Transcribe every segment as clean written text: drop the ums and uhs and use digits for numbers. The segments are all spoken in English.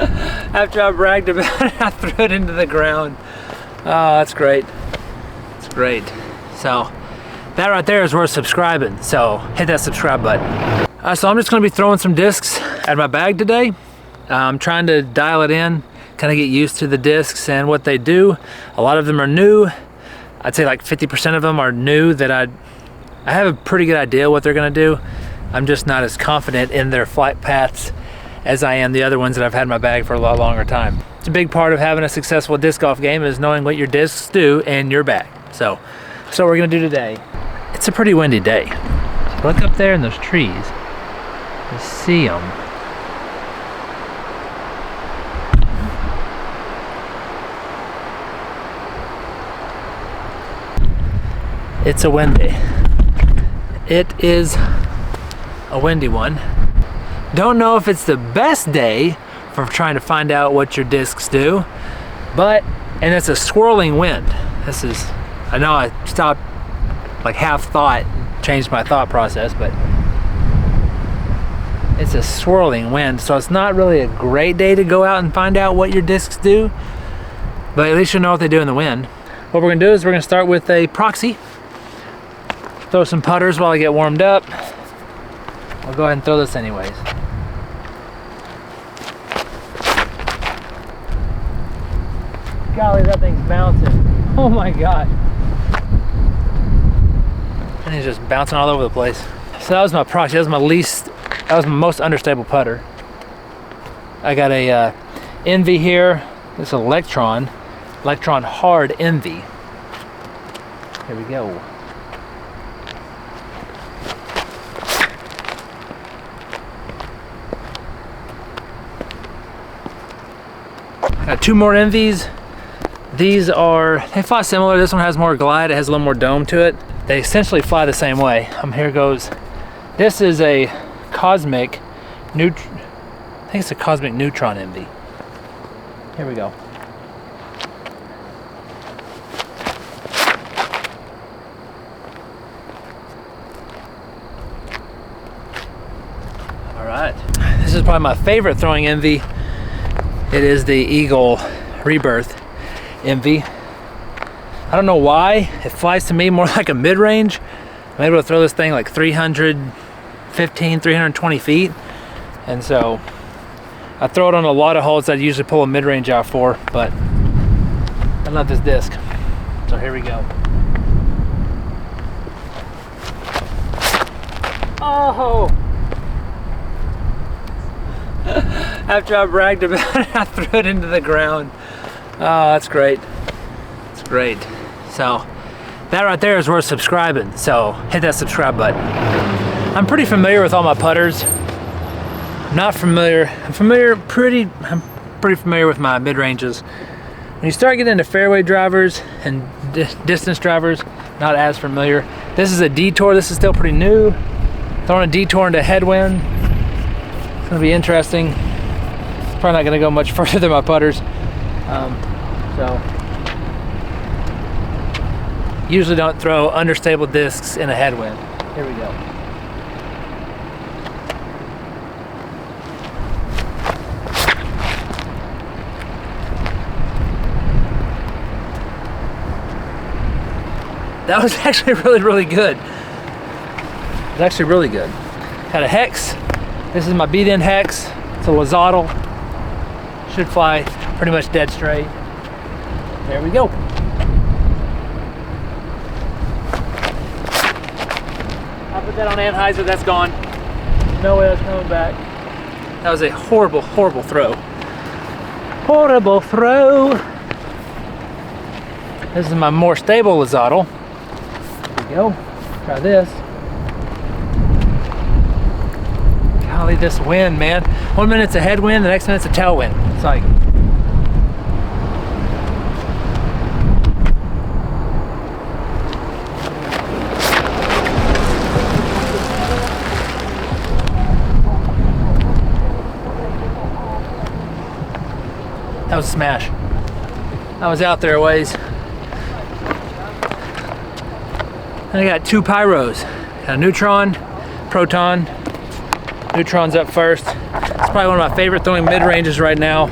After I bragged about it, I threw it into the ground. Oh, that's great. It's great. So that right there is worth subscribing. So hit that subscribe button. So I'm just gonna be throwing some discs at my bag today. I'm trying to dial it in, kind of get used to the discs and what they do. A lot of them are new. I'd say like 50% of them are new that I have a pretty good idea what they're gonna do. I'm just not as confident in their flight paths as I am the other ones that I've had in my bag for a lot longer time. It's a big part of having a successful disc golf game is knowing what your discs do in your bag. So what we're gonna do today. It's a pretty windy day. Look up there in those trees. You see them. It's a windy. It is a windy one. Don't know if it's the best day for trying to find out what your discs do, and it's a swirling wind. I know I stopped like half thought, changed my thought process, but it's a swirling wind, so it's not really a great day to go out and find out what your discs do, but at least you'll know what they do in the wind. What we're gonna do is we're gonna start with a proxy, throw some putters while I get warmed up. I'll go ahead and throw this anyways. Golly, that thing's bouncing. Oh my God. And he's just bouncing all over the place. So that was my proxy. That was my most understable putter. I got a Envy here. This is Electron Hard Envy. Here we go. Got two more Envies. They fly similar. This one has more glide. It has a little more dome to it. They essentially fly the same way. Here goes. This is a Cosmic Neutron. I think it's a Cosmic Neutron Envy. Here we go. All right. This is probably my favorite throwing Envy. It is the Eagle Rebirth Envy. I don't know why. It flies to me more like a mid-range. I'm able to throw this thing like 315, 320 feet. And so I throw it on a lot of holes that I usually pull a mid-range out for, but I love this disc. So here we go. Oh! After I bragged about it, I threw it into the ground. Oh, that's great. It's great. So that right there is worth subscribing. So hit that subscribe button. I'm pretty familiar with all my putters. I'm pretty familiar with my mid-ranges. When you start getting into fairway drivers and distance drivers, not as familiar. This is a detour. This is still pretty new. Throwing a detour into headwind. It's gonna be interesting. Probably not gonna go much further than my putters. So usually don't throw understable discs in a headwind. Here we go. That was actually really good. It was actually really good. Had a hex. This is my beat-in hex. It's a Lazadal. Should fly pretty much dead straight. There we go. I put that on Anheuser, that's gone. No way that's coming back. That was a horrible throw. Horrible throw. This is my more stable Lazadal. There we go. Try this. Golly, this wind, man. 1 minute it's a headwind, the next minute it's a tailwind. It's like, that was a smash. I was out there a ways. And I got two pyros. Got a neutron, proton. Neutron's up first. It's probably one of my favorite throwing mid-ranges right now.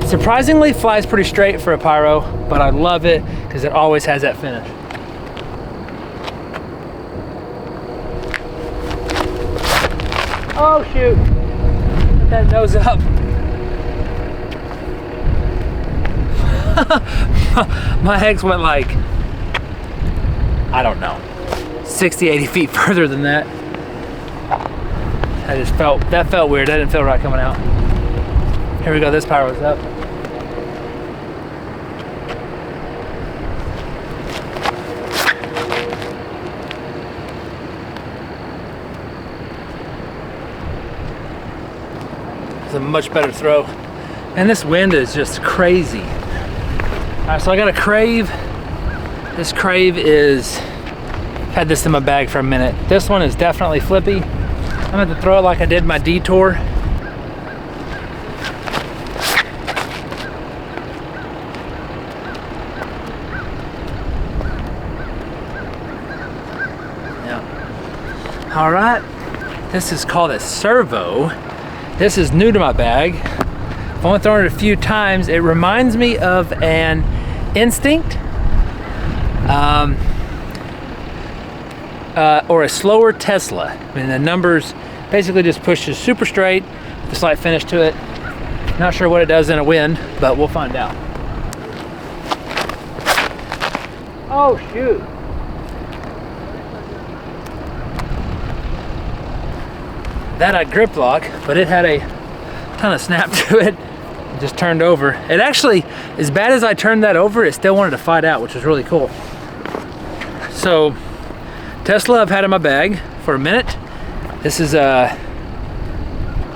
Surprisingly, flies pretty straight for a pyro, but I love it because it always has that finish. Oh shoot, put that nose up. My eggs went like, I don't know, 60, 80 feet further than that. That felt weird. That didn't feel right coming out. Here we go, this pyro's up. It's a much better throw. And this wind is just crazy. All right, so I got a Crave. This Crave is, I've had this in my bag for a minute. This one is definitely flippy. I'm gonna have to throw it like I did my Detour. Yeah. All right, this is called a Servo. This is new to my bag. I've only thrown it a few times. It reminds me of an Instinct or a slower Tesla. I mean, the numbers basically just pushes super straight, with a slight finish to it. Not sure what it does in a wind, but we'll find out. Oh shoot. That I grip lock, but it had a ton of snap to it. It just turned over. It actually, as bad as I turned that over, it still wanted to fight out, which was really cool. So, Tesla I've had in my bag for a minute. This is it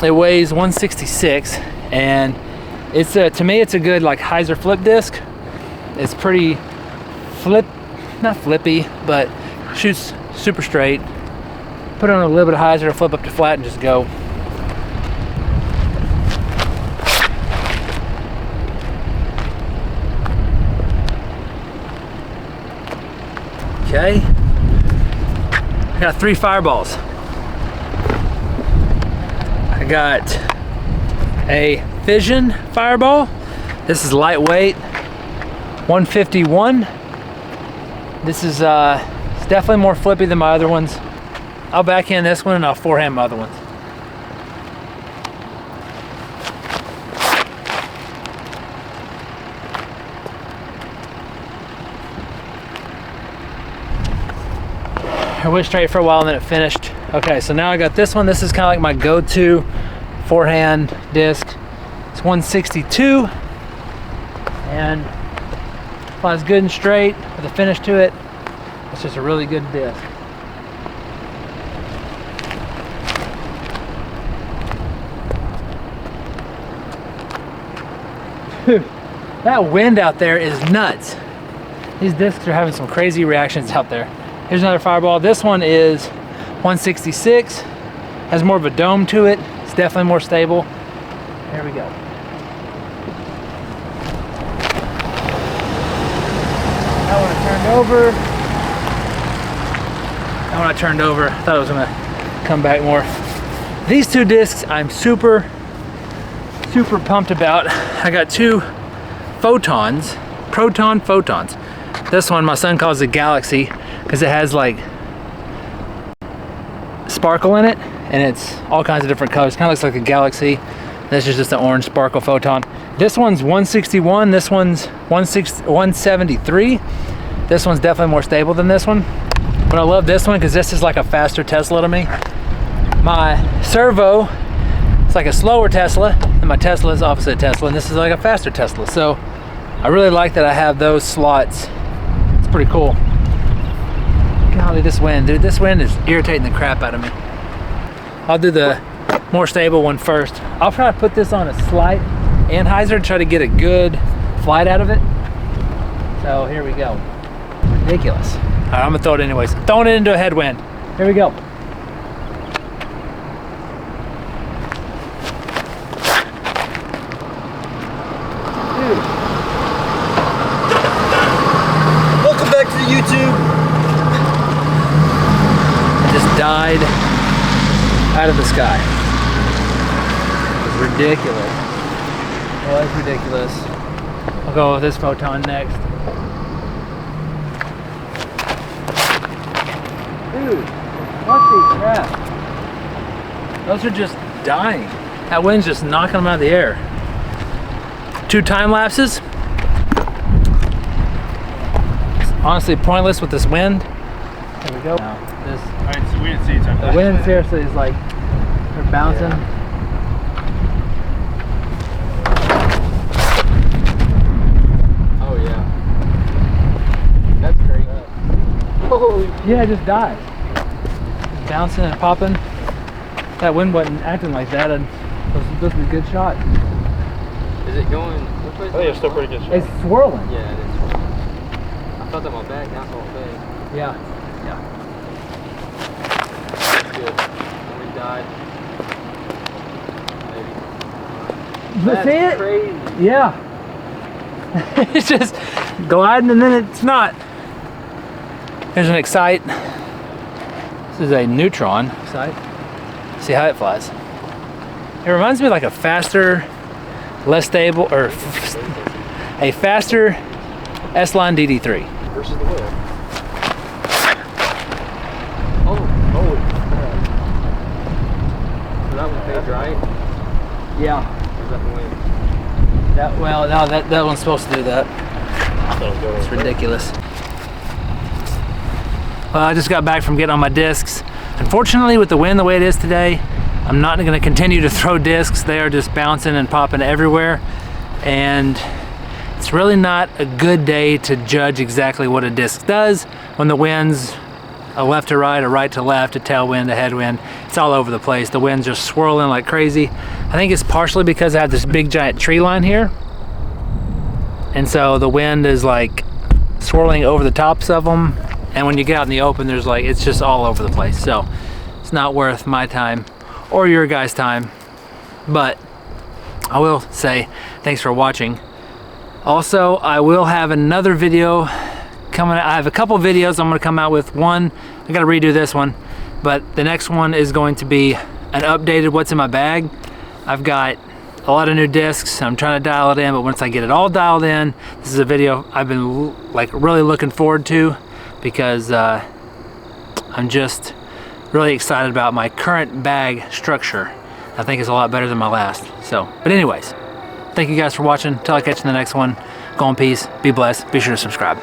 weighs 166, and it's to me it's a good like hyzer flip disc. It's pretty not flippy, but shoots super straight. Put on a little bit of hyzer, flip up to flat, and just go. Okay. I got 3 fireballs. I got a Fission fireball. This is lightweight, 151. This is it's definitely more flippy than my other ones. I'll backhand this one and I'll forehand my other ones. I went straight for a while and then it finished. Okay, so now I got this one. This is kind of like my go-to forehand disc. It's 162 and flies good and straight with a finish to it. It's just a really good disc. That wind out there is nuts. These discs are having some crazy reactions out there. Here's another fireball. This one is 166, has more of a dome to it. It's definitely more stable. There we go. That one I turned over. That one I turned over. I thought it was gonna come back more. These 2 discs I'm super pumped about. I got 2 photons, proton photons. This one my son calls it Galaxy because it has like sparkle in it and it's all kinds of different colors. Kind of looks like a galaxy. This is just an orange sparkle photon. This one's 161, this one's 173. This one's definitely more stable than this one. But I love this one because this is like a faster Tesla to me. My Servo, it's like a slower Tesla, and my Tesla is opposite Tesla, and this is like a faster Tesla. So I really like that I have those slots. It's pretty cool. Golly, this wind, dude, this wind is irritating the crap out of me. I'll do the more stable one first. I'll try to put this on a slight anhyzer to try to get a good flight out of it. So here we go. Ridiculous. All right, I'm gonna throw it anyways. Throwing it into a headwind. Here we go. Welcome back to the YouTube. It just died out of the sky. ridiculous. Oh, that's ridiculous. I'll go with this photon next. Dude, what the crap? Those are just dying. That wind's just knocking them out of the air. 2 time lapses. It's honestly pointless with this wind. There we go. Now, this. Alright, so we didn't see each other. The wind seriously is like, they're bouncing. Yeah. Oh yeah. That's crazy. Holy Yeah, it just dies. Just bouncing and popping. That wind wasn't acting like that, and it was supposed to be a good shot. Is it going? Which way is I think it's still pretty good shot. It's swirling. Yeah, it is. I felt that my back, now it's all big. Yeah. That's good. When we died. Maybe. But see it? Crazy. Yeah. It's just gliding and then it's not. There's an Excite. This is a neutron Excite. See how it flies. It reminds me of like a faster, less stable, or a faster S-Line DD3. Versus the whale. Oh, holy crap. So that one phased right? Yeah. Or is that the wind? Well, no, that one's supposed to do that. It's ridiculous. Well, I just got back from getting on my discs. Unfortunately, with the wind the way it is today, I'm not going to continue to throw discs. They are just bouncing and popping everywhere. And it's really not a good day to judge exactly what a disc does when the wind's a left to right, a right to left, a tailwind, a headwind. It's all over the place. The wind's just swirling like crazy. I think it's partially because I have this big giant tree line here. And so the wind is like swirling over the tops of them. And when you get out in the open, there's like, it's just all over the place. So it's not worth my time or your guys' time. But I will say thanks for watching. Also, I will have another video coming out. I have a couple videos I'm going to come out with. One, I got to redo this one, but the next one is going to be an updated what's in my bag. I've got a lot of new discs. I'm trying to dial it in, but once I get it all dialed in, this is a video I've been like really looking forward to, because I'm just really excited about my current bag structure. I think it's a lot better than my last. So, but anyways, thank you guys for watching. Till I catch you in the next one. Go in peace, be blessed, be sure to subscribe.